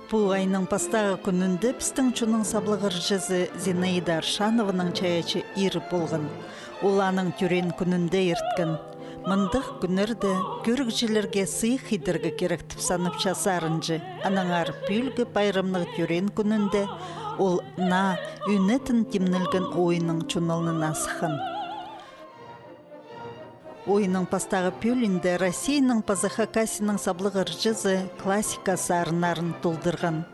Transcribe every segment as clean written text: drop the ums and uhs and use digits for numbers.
Бұл айның пастағы күнінде пістің чуның саблығыр жызы Зинаида Аршановының чаячы ирі болған. Оланың түрен күнінде ерткен. Мындық күнірді көрікжілерге сыйық хидіргі керектіп санып часарынжы. Анаңар пүлгі байрамның түрен күнінде ол на үнетін темнілген ойының чуналының асықын. Ойының пастағы пөлінде Россияның Пазахакасының саблығыр жызы классика сарынарын толдырған.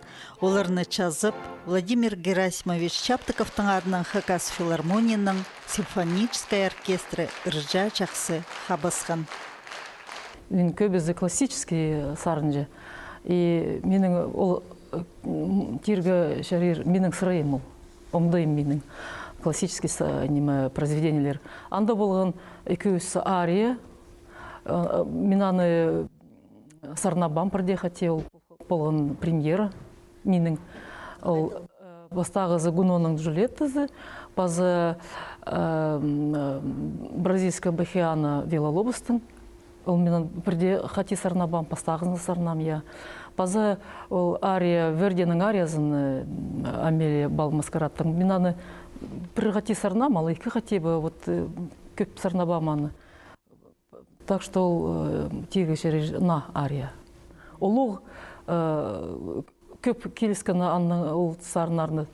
Оларны чазып, Владимир Герасимович Чаптыковтың адынан Хакас филармонияның симфонический оркестры ыржа чақсы хабасқан. Мен көбізі классический сарынжы. И менің ол тиргі шарир, менің сырайым ол, омдайым менің. Классический произведениялер. Анда болған екеуісі ария. Мен аны сарнабам бірде хотел болған премьера менің. Бастағы Гуноның Джулеттазы, пазы бразильская бахиана Вилалобыстың. Ол менің бірде хати сарнабам, пастағызны сарнам я. Пазы ария, Верденің ариясын Амелия Балмаскараттың. Мен аны бір хати сарнам, ал екі хати көп сарнабам аны. Так что ол тегі шері на ария. Олуг көп келіскен ол сарнарны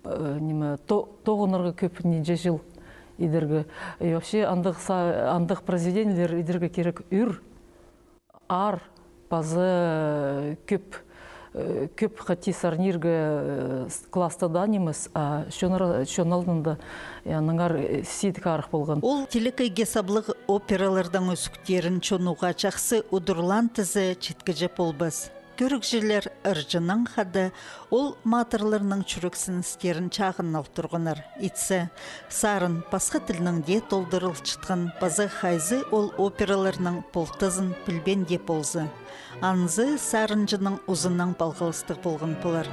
тоғынырғы көп ненже жыл идергі. И вообще андық произведениялер идергі керек үр, ар, пазы көп хати сарниргі кластадан емес, а шоналдында яныңар сидік арық болған. Ол телекайге саблық опералардан өсіктерін чонуға чақсы удурлан тізі четкіжеп болбас. Көрікжілер ыржының қады, ол матырларының чүріксін істерін чағын алтырғыныр. Итсі, сарын пасқа тілінің де толдырыл чытқан базы хайзы ол операларының полтызын пілбен деп болзы. Анзы сарынжының ұзынның балғылыстық болған болар.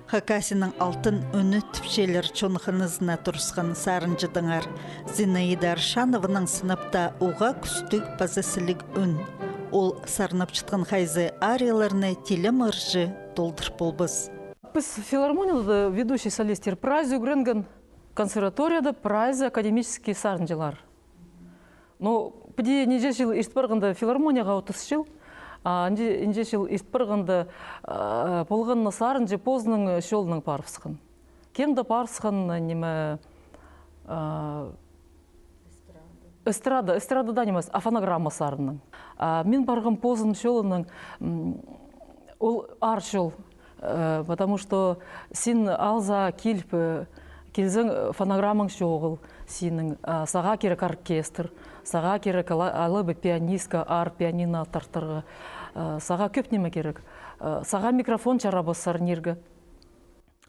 Хакасының алтын үні түпшелер чонқынызына тұрысқан сарынжыдыңар. Зинаида Аршановының сыныпта оға күстік базысылық үн. Ол сарынып чытқан хайзы арияларыны телем ыржы толдыр болбыз. Біз филармонияда ведущий солистер прайзы үгренген консерваторияда прайзы академический сарынжылар. Но піде неже жыл ештбарғында филармонияға 30 жыл. Инже жыл испырғынды болғанны сарынжы позның шолының парфысқын. Кемді парфысқын неме эстрадада немес, а фонограмма сарынның. Мен барғын позның шолының ол ар шол, потому что сен алза келзің фонограммың шоғыл, сенің саға керек оркестр, саға керек алыбы пианистка, ар пианино тартырғы. Саға көп неме керек. Саға микрофон чарабы сарниргі.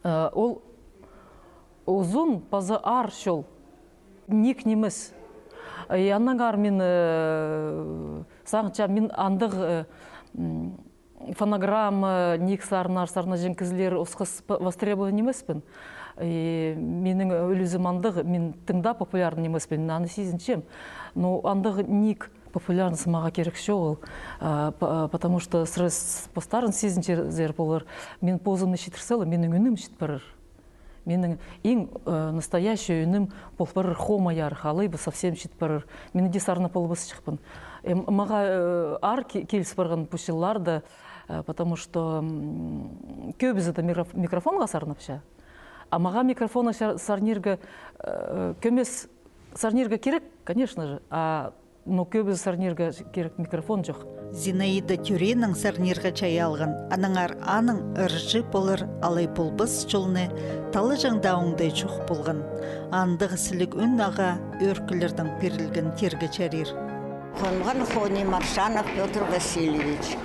Ол ұзын пазы ар шол. Ник немес. Яннағар мен сағынша мен андық фонограмма, ник сарнар, сарна женкізлер осқыз востребован немеспін. Менің өлізім андық, мен тыңда популярны немеспін. Аны сезінчем. Но андық ник популярность маға керек шоғыл, потому что срез постарын сезінчер болыр. Мен позымны шетірселі, менің үнім шет бірір. Менің ең настоящий үнім бол бірір хома яр, халайбы совсем шет бірір. Мені де сарына полыбыз шықпын. Маға ар келіс барған пүшілларды, потому что көбізі микрофонға сарнапша. А маға микрофона сарнирға көмес сарнирға керек, конечно же, но көбіз сарнирға керек микрофон жоқ. Зинаида Тюренің сарнирға чай алған. Аныңар аның ыржы болыр алай болбыз жолны талы жаңдауыңдай чух болған. Андығы сілік үн аға өркілердің перілген тергі чарир. Қонған Хони Маршанов Петр Васильевич.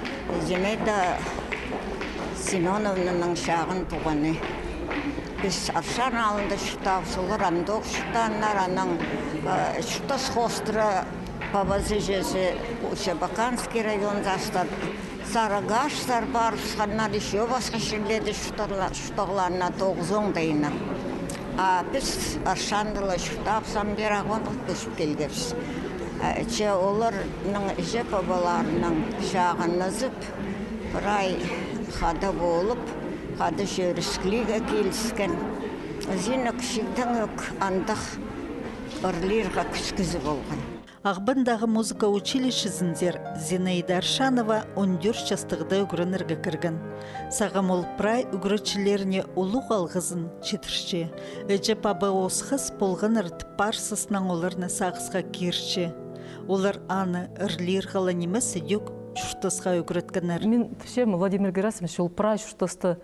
Зинаида Семеновнаның шағын туғаны. Біз Аршан алында шықтау, солар андық шықтанлар, аның шықта схостыра Babası jesi Şebakanski rayonu жаштар Сарыгаштар бар, саннар еще басқа шерледі шұтағларына 9-10 дейіні. Біз аршандылы шұқтап самберағын өшіп келгепсіз. Оларның же бабаларының жағын үзіп, бір ай қады болып, қады жөріскіліге келіскен. Зені кішіктің өк андық ұрлерға күскізі болған. Ағбындағы музыка училищесіндер Зинаида Аршанова 14 жастығыда үгірінірге кірген. Сағам ол прай үгірічілеріне ұлық алғызын четірші. Өже бабы осқыз болған ұрт парсысынан оларына сағызға керші. Олар аны үрлер ғала немесі дөк шүртысқа үгіреткенер. Мен түшем Владимир Герасимович ол прай шүртысты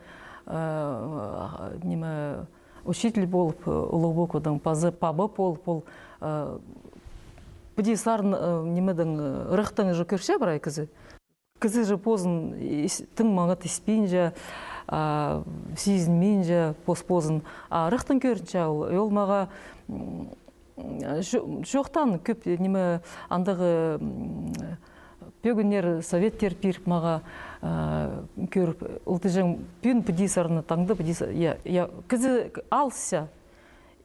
учитель болып, ұлық пазы пабы болып, Бұди сарын немедің рықтың жы көрше бірай кізі. Кізі жы позын тың маңат іспейін жа, сезін мен жа позын. Рықтың көрінше ол маға жоқтан көп неме андағы пөгінер советтер беріп маға көріп. Ұлты жәң пүйін бұди сарыны таңды бұди сарыны. Кізі алса.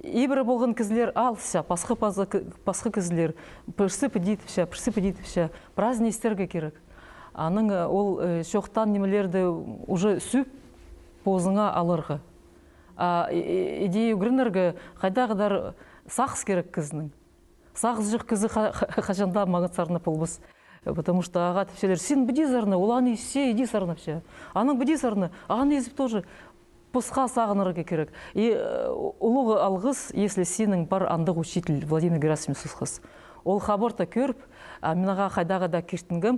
Ибірі болған кізілер алса, пасқы кізілер, пірсі пөдейтіпші, праздник істерге керек. Аның ол шоқтан немелерді уже сүп позыңа алырғы. Идея үгірінерге қайдағыдар сақыз керек кізінің. Сақыз жүк кізі қашанда мағытсарына полбыз. Потому что аға тіпшелер, сен бүді зарыны, ол аны есе иди сарыны пше. Аның бүді зарыны, аны езіп тоже пұсқа сағынырға керек. И ұлығы алғыз, если сенің бар андық учитель Владимир Герасимович қыз. Ол хабарта көріп, менаға қайдағада кештінгім,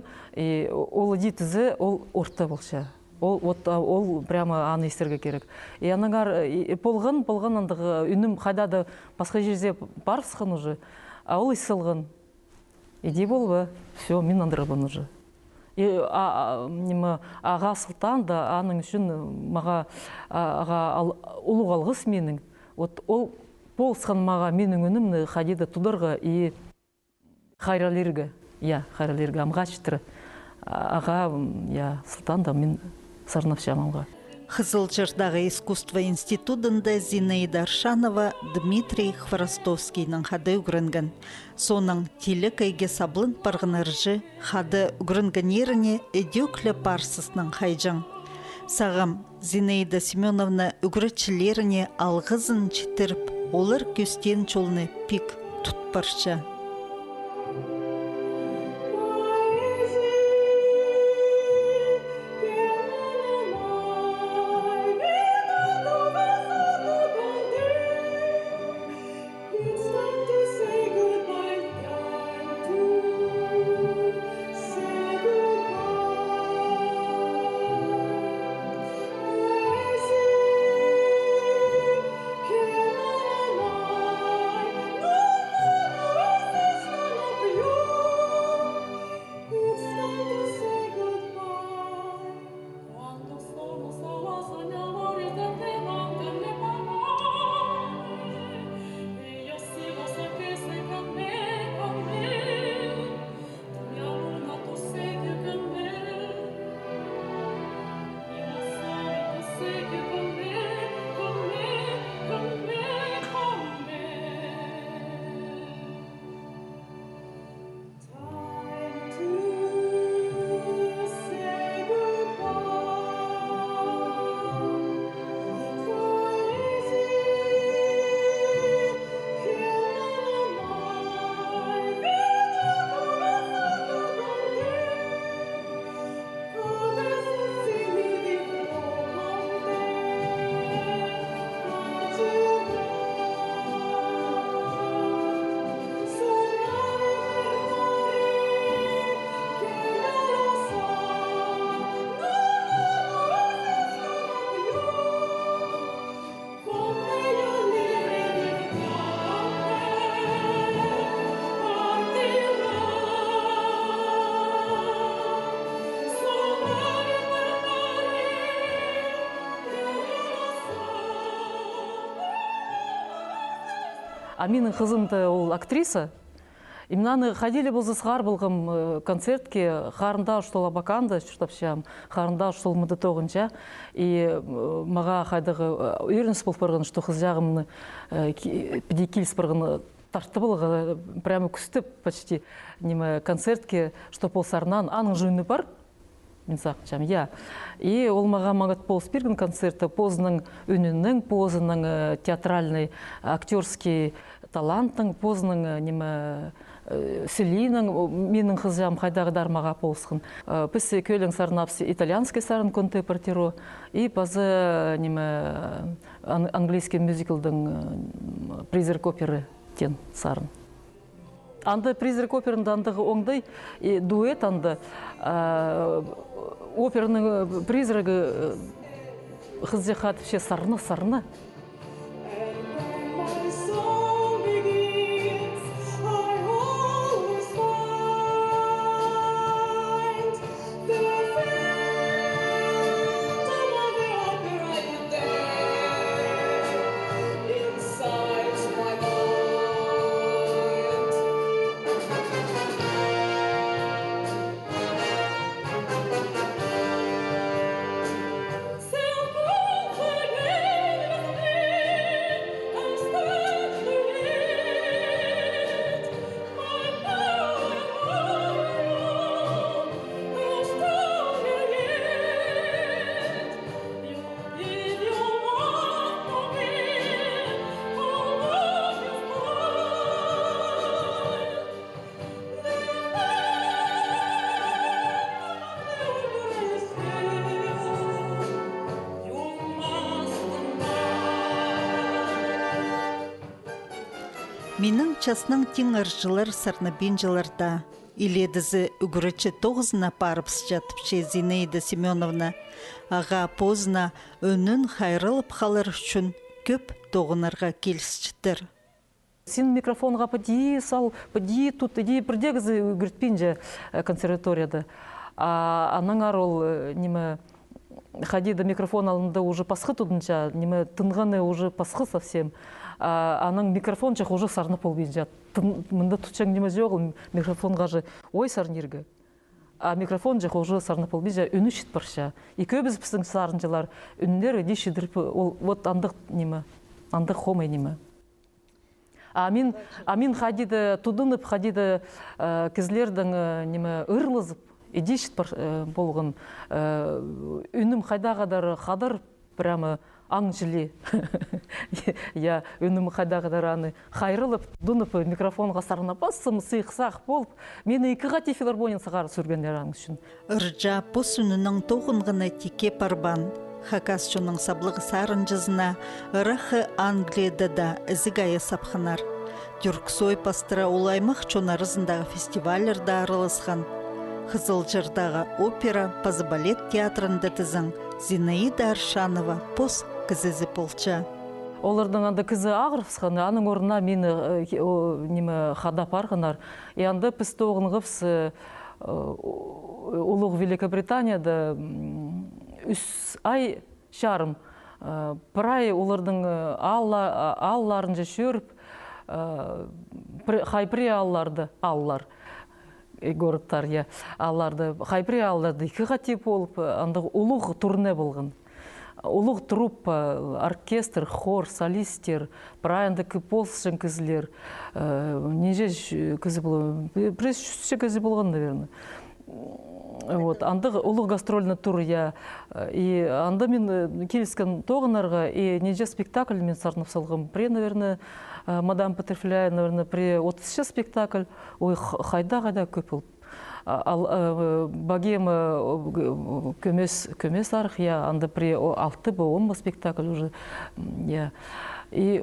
ол дейтізі, ол орта болша. Ол прямо аны естерге керек. И аныңар болған андығы үнім қайдады басқа жерде барысқын уже, а ол есілғын. Иди бол ба, все, мен андырабын уже. Аға сұлтан да аның үшін маға ұлық алғыс менің. Ол болсқан маға менің үнімні қадеді тұдырға и қайралерге, амға шытыры. Аға сұлтан да мен сарнапшамамға. Қызылжырдағы искусство институтында Зинаида Аршанова Дмитрий Хворостовскийның хады үгірінген. Соның телік әйге саблын парғыныржы хады үгірінген еріне өдеклі парсысының хайжың. Сағам Зинаида Семеновна үгірітшілеріне алғызын читіріп, олар көстен чолны пик тұтпаршы. А менің қызым ол актриса, Имнаны ходили бұзысығар болғым концертке қарында ұштол абаканды шүртапшам, қарында ұштол мұды тоғынша. И маға қайдағы үйрінс болып барған ұшты қыз жағымны піде келіс барған тартты болғы, прямо күстіп почти концертке, что полсарнан аның жүйіні бар. Мен сақчам, я. И ол мағат полс берген концерті позының үнінің, позының театральный, актерский таланттың, позының селинің, менің қызжам қайдағы дармаға полсқын. Пісі көлің сарнапсы итальянский сарын контепортиру, и пазы английский мюзиклдің призрак оперы тен сарын. Анды призрак оперында андығы оңдай дуэт анды операның призрагы қызде қатып ше сарны. Менің часның тең ыржылар сарнабен жыларда. Иледізі үгірічі тоғызына парыпс жатыпше Зинаида Семеновна. Аға позына өнін хайрылып қалар үшін көп тоғынарға келісчітір. Сен микрофонға пади сал, пади тут, иди бірдегізі үгіртпенже консерваторияда. Аның арол неме ходида микрофон алында уже пасқы тұдынша, неме тынғаны уже пасқы совсем. Аның микрофон чақ уже сарны полбен жат. Мында тұтчаң неме жоғыл микрофонға же ой сарнергі. А микрофон жақ уже сарны полбен жа үні шет барша. Екі біз біздің сарынжылар үнлер өде шедіріп, вот андық неме, андық хомай неме. Амин ходиды тудынып, ходиды кізлердің неме ырлызып, өде шет болғын. Үнім қайдағадар қадар прямо аңжылы. Я үнім қайдағадар аны қайрылып, дұнып микрофонға сарына басым, сыйқсақ болып, мені екі ғати филармониян сағар сүргендер аңыз үшін. Ыржа пос үнінің тоғынғына теке парбан. Хакасчының саблығы сарын жызына ырахы Англияда да ізігайы сапханар. Түрксой пастыра олаймық чонарызындағы фестивалерді арылысқан. Қызылжырдағы опера, пазы-балет театрында тізің Зинаида Аршанова пос кізізі полча. Олардың анда кізі ағырыпсқан, аның орнына мені қада парғынар. И анда пісті оғынғыпс Улуг Великобританияда үс ай шарым. Пырай олардың алларын же шөріп, хайпри аллар. Городтар, я алларды, хайпри алларды екі ғатеп болып, андығы улуғ турне болған. Улуғ труппа, оркестр, хор, солистер, прайынды полсын кізілер, неже кізі болған, пресс жүзше кізі болған, наверное. Вот, андығы улуғ гастрольный тур, я, и анда мен келіскен тоғынарға, и неже спектакль мен сарнып салғым, наверное, Мадам Патерфляй, наверное, при 30 спектакль, ой, қайда көп болып. Богема көмес арық, я, анда при 6-10 спектакль уже, я. И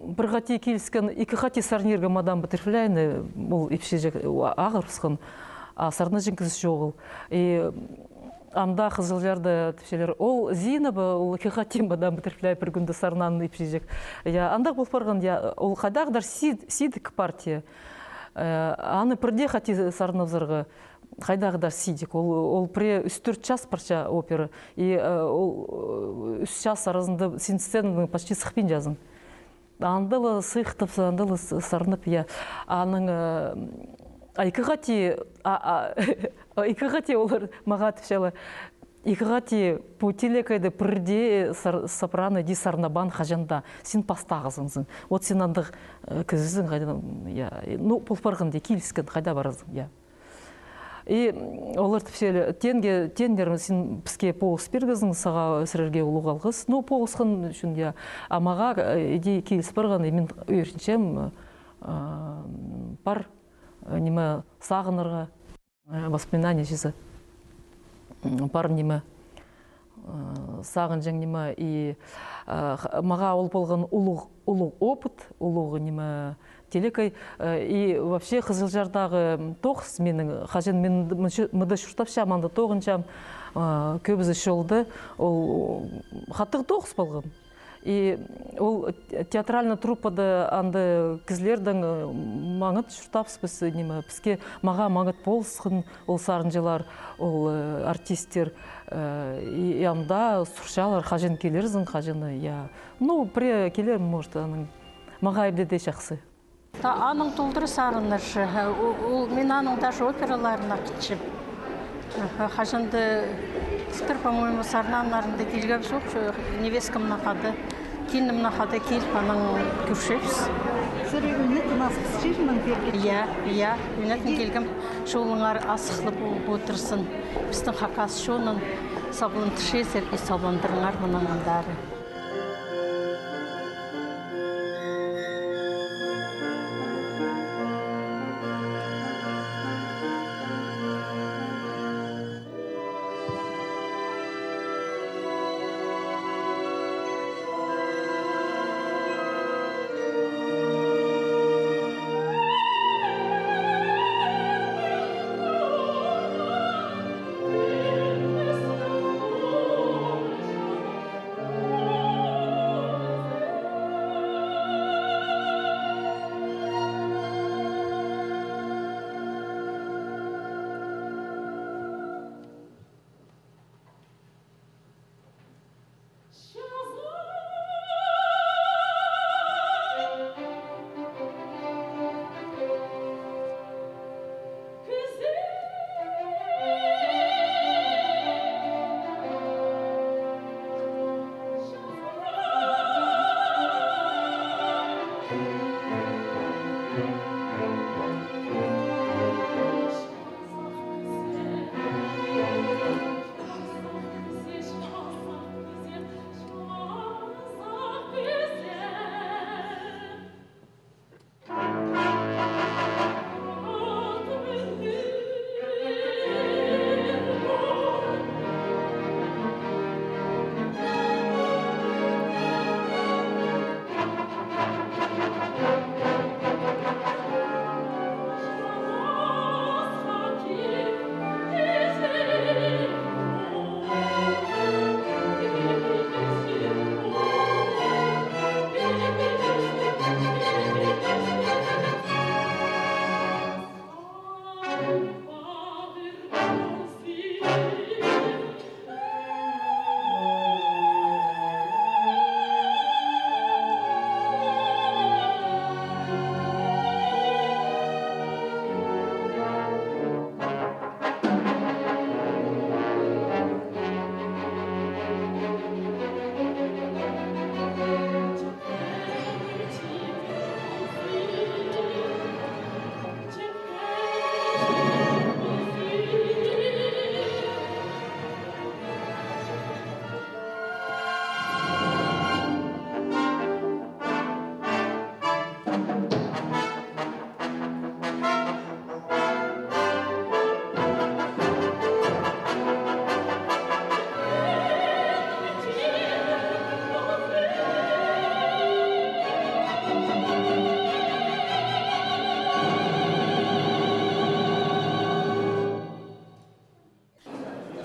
бір ғати келіскен, екі ғати сарнерге Мадам Патерфляйны, бұл епшежек ағырысқан, сарны жінкіз жоғыл. И анда қызылжарды тіпшелер, ол Зинабы, ол кеғатим Мадам Патерфляй бір күнді сарнаны епшежек. Андақ бұл барған, ол қайдағдар сидік партия. Аны бірде қати сарнавзарға қайдағдар сидік. Ол пре 3-4 час парча опера. И ол 3 час арасында сценаның почти сықпен жазын. андылы сыйқтып, андылы сарнып, я. Аның айкығати олар маға түшелі. Икығати путилекайды пірде сопрано ди сарнабан хажанда сен пастағызыңзың. Вот сен андық күзізің қайдан, ну, пұлпарғын де келіскен қайда барызың, я. И олар түпшелі, тендер сен бізге поғыс бергізің, саға сірерге ұлы қалғыз. Ну, поғысқын үшін, я. Амаға иде келіс барған, мен үйіршіншем бар неме сағынырға воспоминания жезі. Бар неме сағын жәң неме. И маға ол болған ұлық опыт, ұлығы неме телекай. И вообще Қызылжардағы тоқс менің қажен мен мұды шұртапша аманды тоғыншам көбізі шолды. Ол қаттық тоқс болған. И ол театральный труппада анды кізлердің маңыт шұртапсы бізі неме. Бізге маға маңыт болсқын ол сарынжылар, ол артистер. И анда сұршалар қажен келерзің, қажені, я. Ну, пре келер, может, аның маға ебдеде шақсы. Аның толдыры сарынышы, мен аның даже операларына қытшып. Қажынды спір, по-моему, сарнанларында келгіп жоқ, невескамна қады, келінімна қады келіп аның күршепс. Сыр үнет насқыз жерінің берген? Иә, үнетін келгім жолыңар асықлы отырсын. Біздің қақасы шонын сабылын түшесер, сабылындырыңар мұның андары.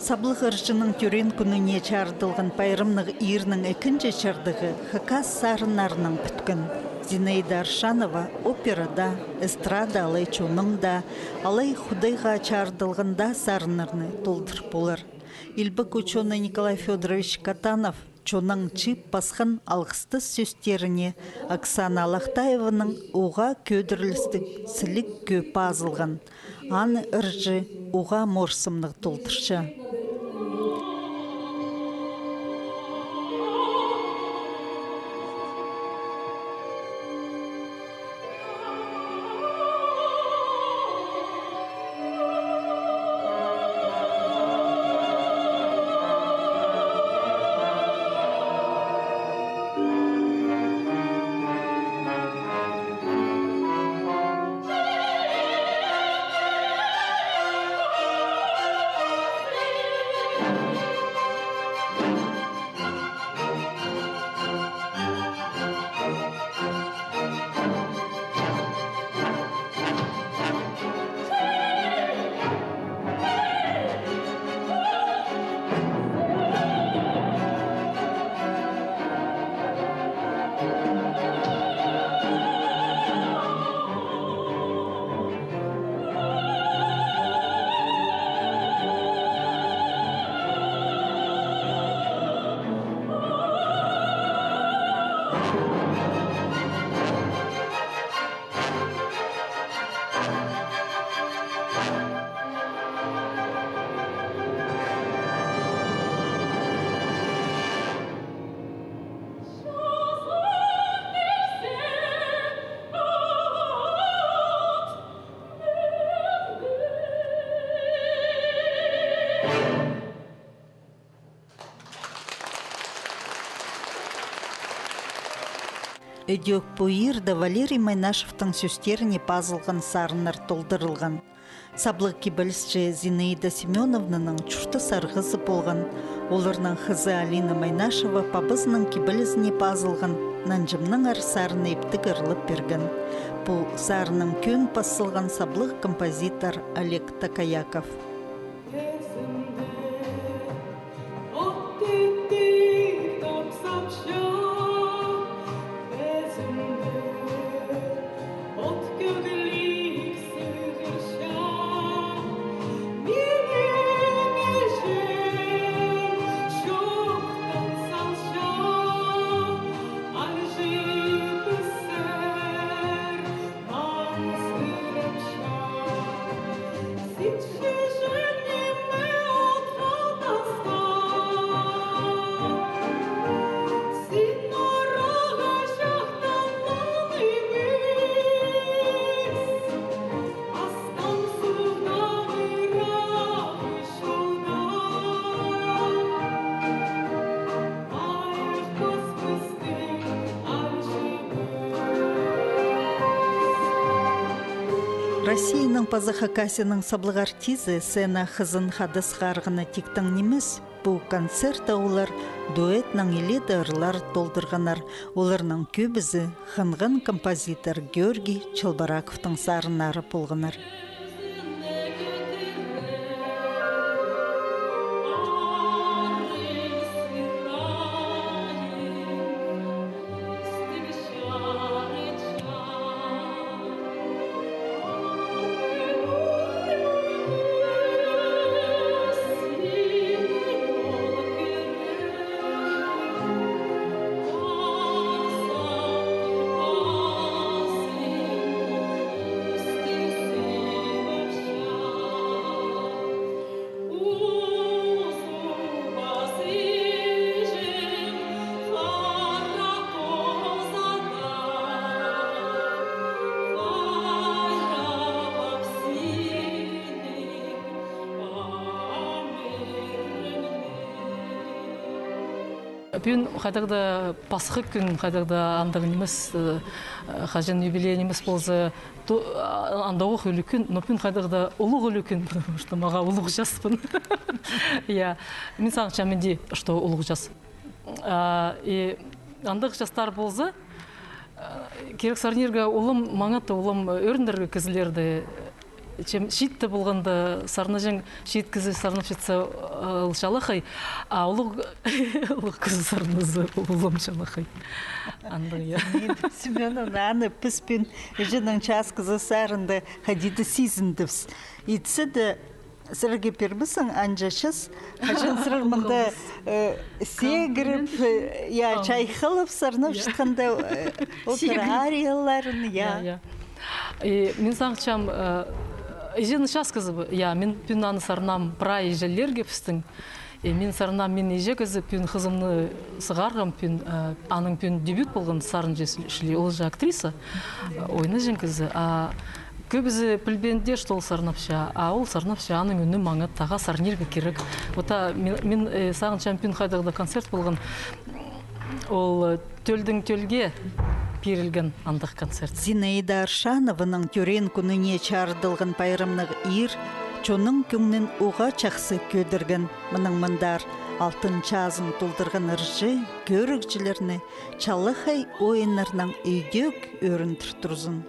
Саблық ыршының түрен күніне чардылған пайрымнық ирның екінші чардығы Хакас сарынарының бүткін. Зинаида Аршанова операда, эстрада алай чоныңда, алай худайға чардылғында сарынарны толдыр болыр. Илбік ученый Николай Федорович Катанов чонан чип басқан алғысты сөстеріне Оксана Алақтаеваның оға көдірлістік сілік көп азылған. Аны ұржы оға морсымнық толтырша. Өдек бұйырда Валерий Майнашевтың сөстеріне пазылған сарынар толдырылған. Саблық кебілісші Зинаида Семеновнаның чұрты сарғызы болған. Оларның қызы Алина Майнашева пабызының кебілізіне пазылған нанжымның ар сарыны ептік ырылып берген. Бұл сарының көн пасылған саблық композитор Олег Такаяков. Россияның Пазахакасының саблық артизы сена қызын хадыс қарғыны тектің немес. Бұл концерт олар дуэтнің еледі ұрлар толдырғанар. Оларның көбізі хынғын композитор Георгий Чалбараковтың сарынары болғанар. Пен қадағда пасхы күн, қадағда андағын емес, қажын юбилей емес болса, андауы өлі күн, но пен қадағда ұлық өлі күн, потому что маға ұлық жаспын. Мен саңша менде, что ұлық жас. Андық жастар болса, керек сарнерге ұлым, маңатты ұлым өріндерге кізілерді, чем шитті болғанда сарнажың шит кізі сарнап шитса шалақай, а ұлық кізі сарназы ұлым шалақай. Семеновна, аны піспен жының час кізі сарында хадиді сезіндівс. Итсі де Сірге пермісің анжашыз, қажын сырыр мұнда сегіріп, чайқылып сарнап шыққанда опера арияларын, Мен саңчам, ежені шас қызы, мен пүн аны сарнам пра ежелерге пістің. Мен сарнам мен еже қызы пүн қызымны сығарғым, аның пүн дебют болған сарын жесілі, ол же актриса, ойны жен қызы. Көбізі пілбенде штол сарнапша, ол сарнапша аның үні маңы таға сарнерге керек. Ота мен сағын чампион қайдағыда концерт болған, ол төлдің төлге берілген андық концерт. Зинаида Аршановының түрен күніне чардылған пайрамнық ир, чоның күңнін уға чақсы көдірген мұның мұндар. Алтын чазын толдырған ыржы, көрікчілеріне чалықай ойынырның үйдек өрін тұртырзын.